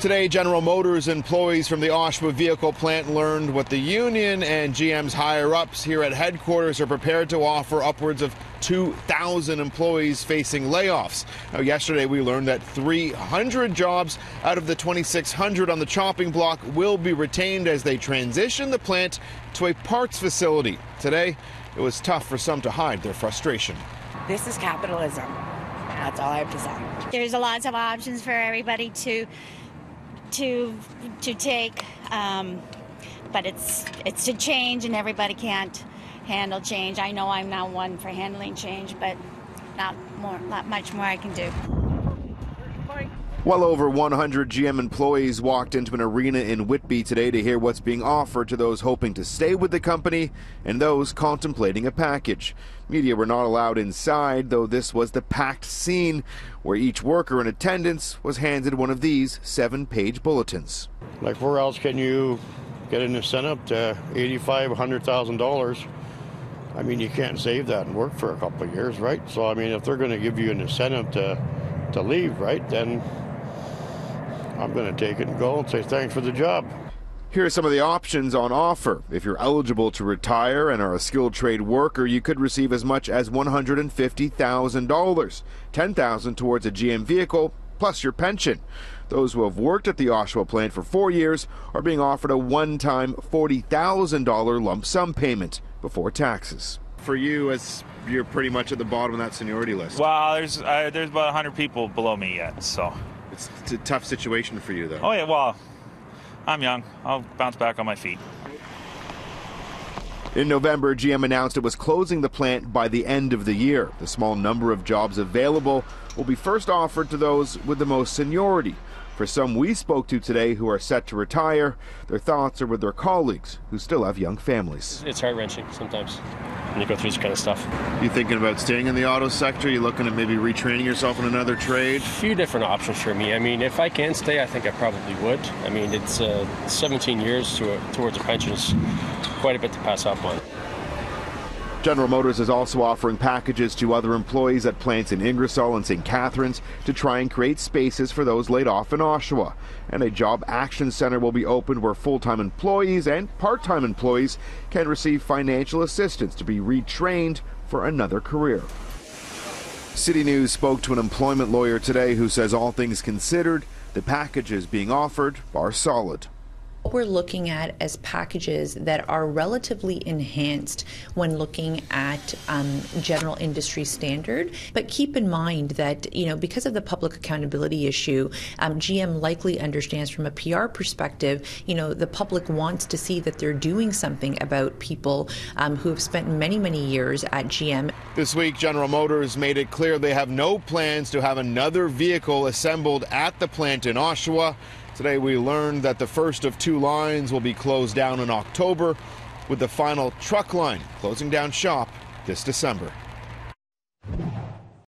Today, General Motors employees from the Oshawa vehicle plant learned what the union and GM's higher-ups here at headquarters are prepared to offer upwards of 2,000 employees facing layoffs. Now, yesterday, we learned that 300 jobs out of the 2,600 on the chopping block will be retained as they transition the plant to a parts facility. Today, it was tough for some to hide their frustration. This is capitalism. That's all I have to say. There's lots of options for everybody to take, but it's to change, and everybody can't handle change. I know I'm not one for handling change, but not much more I can do. Well over 100 GM employees walked into an arena in Whitby today to hear what's being offered to those hoping to stay with the company and those contemplating a package. Media were not allowed inside, though this was the packed scene where each worker in attendance was handed one of these 7-page bulletins. Like, where else can you get an incentive to $85,000, $100,000? I mean, you can't save that and work for a couple of years, right? So, I mean, if they're going to give you an incentive to leave, right, then I'm going to take it and go and say thanks for the job. Here are some of the options on offer. If you're eligible to retire and are a skilled trade worker, you could receive as much as $150,000, $10,000 towards a GM vehicle, plus your pension. Those who have worked at the Oshawa plant for 4 years are being offered a one-time $40,000 lump sum payment before taxes. For you, as you're pretty much at the bottom of that seniority list. Well, there's about 100 people below me yet, so. It's a tough situation for you, though. Oh, yeah, well, I'm young. I'll bounce back on my feet. In November, GM announced it was closing the plant by the end of the year. The small number of jobs available will be first offered to those with the most seniority. For some we spoke to today who are set to retire, their thoughts are with their colleagues who still have young families. It's heart-wrenching sometimes when you go through this kind of stuff. You thinking about staying in the auto sector? You looking at maybe retraining yourself in another trade? A few different options for me. I mean, if I can stay, I think I probably would. I mean, it's 17 years towards a pension. It's quite a bit to pass up on. General Motors is also offering packages to other employees at plants in Ingersoll and St. Catharines to try and create spaces for those laid off in Oshawa. And a job action center will be opened where full-time employees and part-time employees can receive financial assistance to be retrained for another career. City News spoke to an employment lawyer today who says all things considered, the packages being offered are solid. What we're looking at as packages that are relatively enhanced when looking at general industry standard. But keep in mind that, you know, because of the public accountability issue, GM likely understands from a PR perspective, you know, the public wants to see that they're doing something about people who have spent many, many years at GM. This week, General Motors made it clear they have no plans to have another vehicle assembled at the plant in Oshawa. Today we learned that the first of 2 lines will be closed down in October, with the final truck line closing down shop this December.